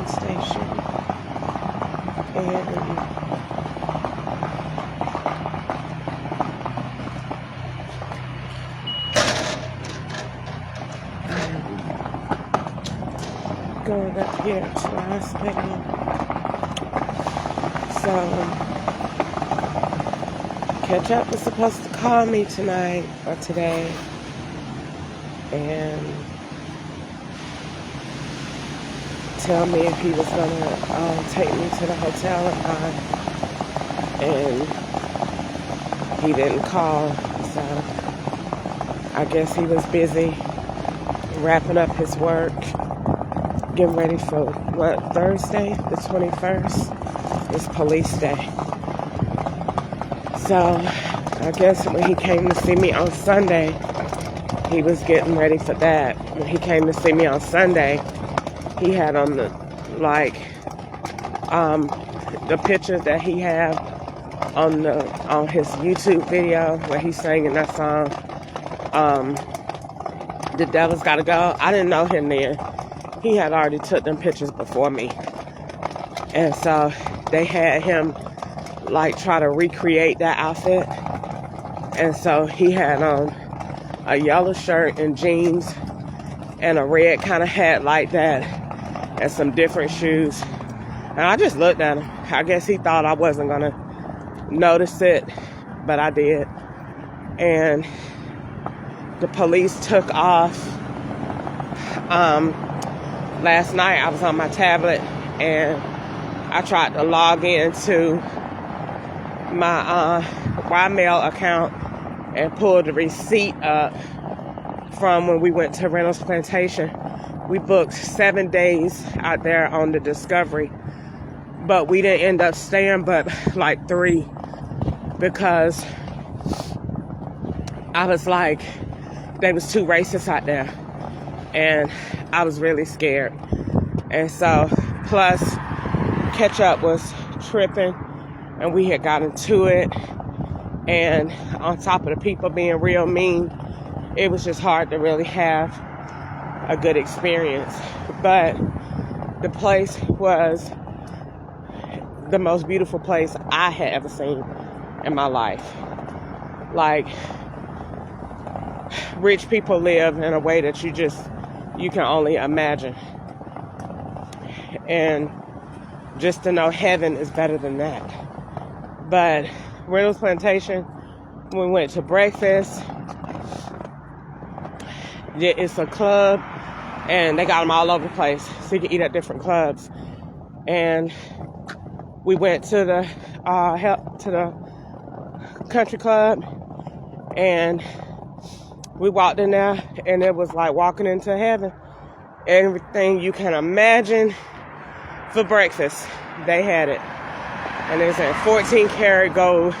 train station, and I'm going up here to the hospital. So, Ketchup was supposed to call me tonight or today, and tell me if he was gonna take me to the hotel or not, and he didn't call. So I guess he was busy wrapping up his work, getting ready for Thursday, the 21st. It's police day. So I guess when he came to see me on Sunday, he was getting ready for that. When he came to see me on Sunday, he had on the pictures that he had on his YouTube video where he's singing that song, The Devil's Gotta Go. I didn't know him then. He had already took them pictures before me. And so they had him try to recreate that outfit. And so he had on a yellow shirt and jeans and a red kind of hat like that and some different shoes. And I just looked at him. I guess he thought I wasn't going to notice it, but I did. And the police took off. Last night I was on my tablet and I tried to log into my YMail account and pulled the receipt up from when we went to Reynolds Plantation. We booked 7 days out there on the Discovery, but we didn't end up staying but 3 because I was like, they was too racist out there, and I was really scared. And so, plus Ketchup was tripping, and we had got into it, and on top of the people being real mean, it was just hard to really have a good experience. But the place was the most beautiful place I had ever seen in my life. Rich people live in a way that you can only imagine. And just to know heaven is better than that. But Reynolds Plantation, we went to breakfast. It's a club, and they got them all over the place, so you can eat at different clubs. And we went to the country club, and we walked in there, and it was like walking into heaven. Everything you can imagine for breakfast, they had it. And it was at 14 karat gold,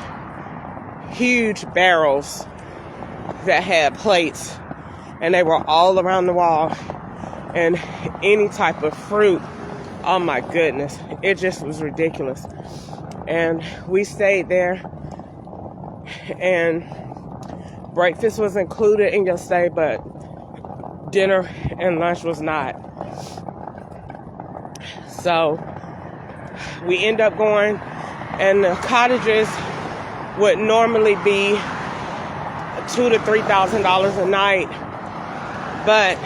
huge barrels that had plates, and they were all around the wall. And any type of fruit, oh my goodness, it just was ridiculous. And we stayed there, and breakfast was included in your stay, but dinner and lunch was not. So we end up going, and the cottages would normally be $2,000 to $3,000 a night, but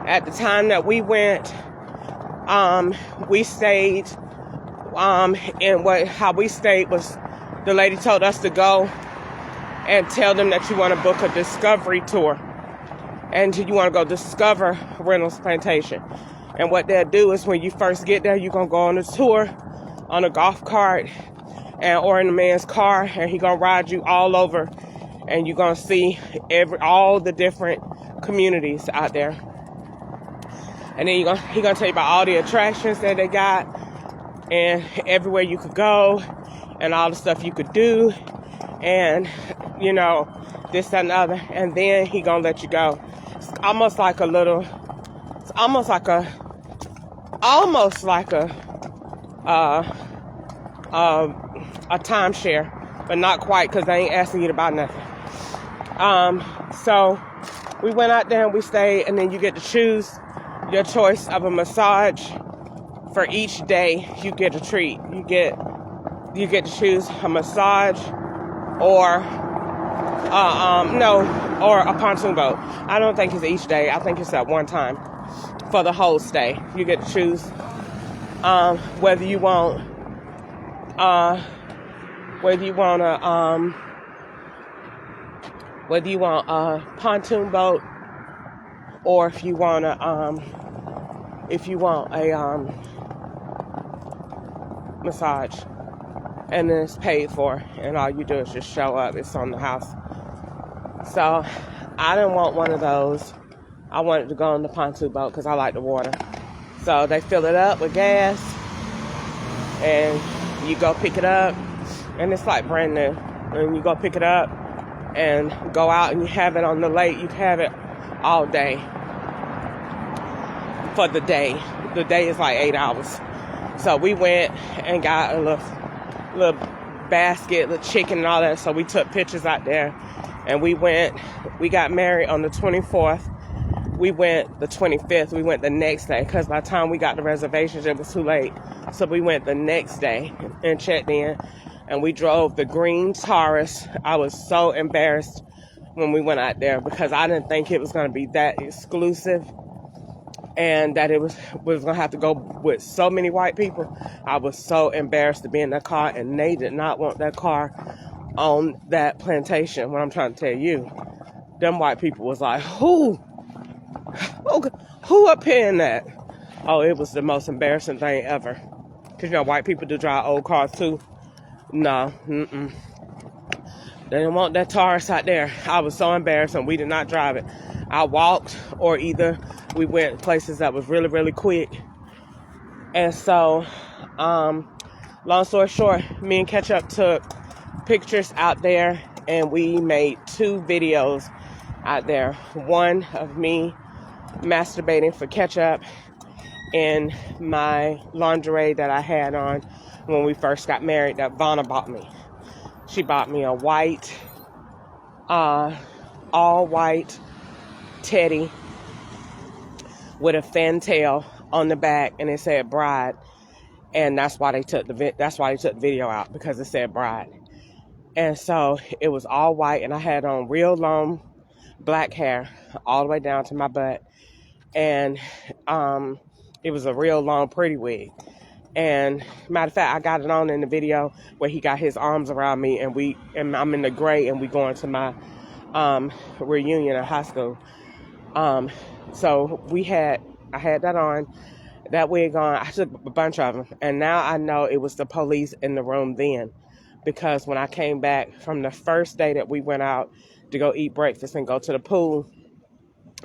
at the time that we went, we stayed, how we stayed was, the lady told us to go and tell them that you want to book a discovery tour, and you want to go discover Reynolds Plantation. And what they'll do is, when you first get there, you're going to go on a tour on a golf cart or in a man's car, and he's going to ride you all over, and you're going to see all the different communities out there. And then he's going to tell you about all the attractions that they got, and everywhere you could go, and all the stuff you could do, and, this, that, and the other. And then he's going to let you go. It's almost like a timeshare, but not quite, because they ain't asking you to buy nothing. So we went out there and we stayed, and then you get to choose your choice of a massage for each day you get a treat. You get to choose a massage or or a pontoon boat. I don't think it's each day. I think it's at one time for the whole stay. You get to choose whether you want a pontoon boat, or if you want a massage, and then it's paid for, and all you do is just show up. It's on the house. So I didn't want one of those. I wanted to go on the pontoon boat because I like the water. So they fill it up with gas, and you go pick it up, and it's like brand new. And you go pick it up and go out, and you have it on the lake. You have it all day for the day. The day is like 8 hours. So we went and got a little basket, the chicken and all that. So we took pictures out there, and we got married on the 24th. We went the 25th. We went the next day because by the time we got the reservations, it was too late. So we went the next day and checked in, and we drove the green Taurus. I was so embarrassed when we went out there because I didn't think it was going to be that exclusive and that it was going to have to go with so many white people. I was so embarrassed to be in that car, and they did not want that car on that plantation. What I'm trying to tell you, them white people was like, who up here in that? Oh, it was the most embarrassing thing ever. Because, white people do drive old cars too. No, They didn't want that Taurus out there. I was so embarrassed, and we did not drive it. I walked, or either we went places that was really, really quick. And so, long story short, me and Ketchup took pictures out there, and we made 2 videos out there. One of me masturbating for Ketchup in my lingerie that I had on when we first got married that Vanna bought me. She bought me a white, all white teddy with a fantail on the back, and it said bride. And that's why they took the video out, because it said bride. And so it was all white, and I had on real long black hair all the way down to my butt. And it was a real long pretty wig. And matter of fact, I got it on in the video where he got his arms around me, and I'm in the gray, and we going to my reunion at high school. So I had that on, that wig on. I took a bunch of them, and now I know it was the police in the room then, because when I came back from the first day that we went out to go eat breakfast and go to the pool,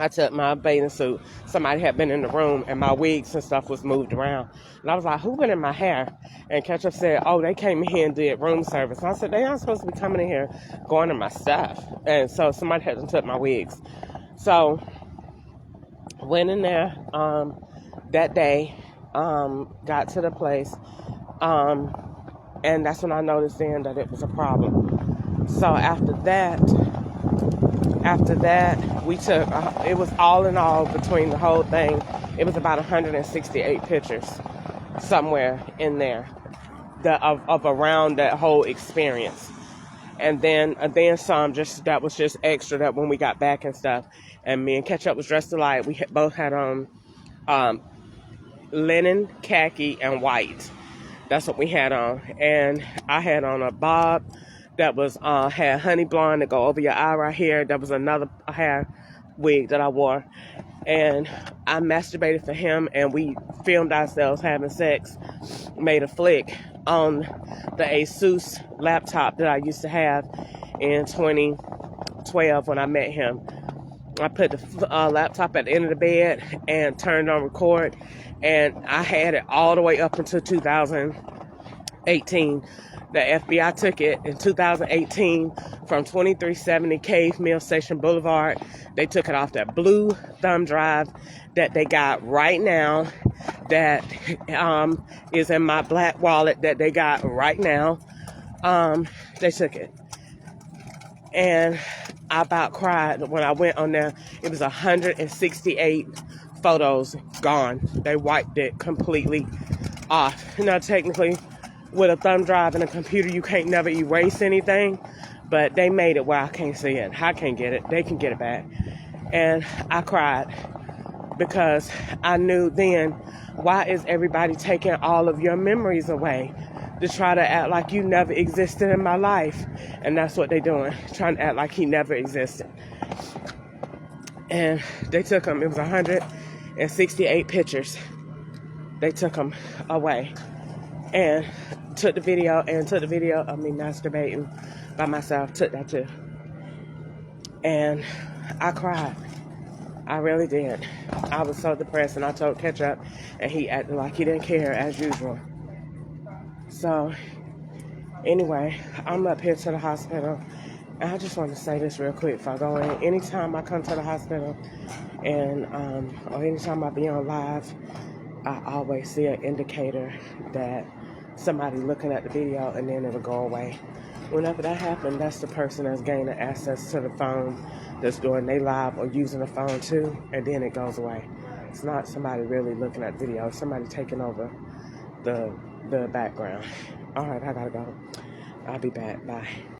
I took my bathing suit. Somebody had been in the room, and my wigs and stuff was moved around. And I was like, who been in my hair? And Ketchup said, oh, they came in here and did room service. And I said, they aren't supposed to be coming in here going to my stuff. And so somebody had to took my wigs. So went in there that day, got to the place, and that's when I noticed then that it was a problem. So after that, we took, it was all in all between the whole thing, it was about 168 pictures somewhere in there of around that whole experience. And then some, that was just extra, that when we got back and stuff, and me and Ketchup was dressed alike. We both had on linen, khaki, and white. That's what we had on. And I had on a bob that was had honey blonde to go over your eye right here. That was another hair wig that I wore. And I masturbated for him, and we filmed ourselves having sex, made a flick on the Asus laptop that I used to have in 2012 when I met him. I put the laptop at the end of the bed and turned on record, and I had it all the way up until 2018. The FBI took it in 2018 from 2370 Cave Mill Station Boulevard. They took it off that blue thumb drive that they got right now, that is in my black wallet that they got right now. They took it. And I about cried when I went on there. It was 168 photos gone. They wiped it completely off. Now, technically, with a thumb drive and a computer, you can't never erase anything, but they made it where I can't see it. I can't get it. They can get it back. And I cried because I knew then, why is everybody taking all of your memories away to try to act like you never existed in my life? And that's what they're doing, trying to act like he never existed. And they took him. It was 168 pictures. They took him away and took the video of me masturbating by myself. Took that too. And I cried. I really did. I was so depressed, and I told Ketchup, and he acted like he didn't care as usual. So, anyway, I'm up here to the hospital, and I just want to say this real quick before I go in. Anytime I come to the hospital, and or anytime I be on live, I always see an indicator that somebody looking at the video, and then it'll go away. Whenever that happens, that's the person that's gaining access to the phone, that's doing they live or using the phone too, and then it goes away. It's not somebody really looking at the video. It's somebody taking over the background. All right, I gotta go. I'll be back. Bye.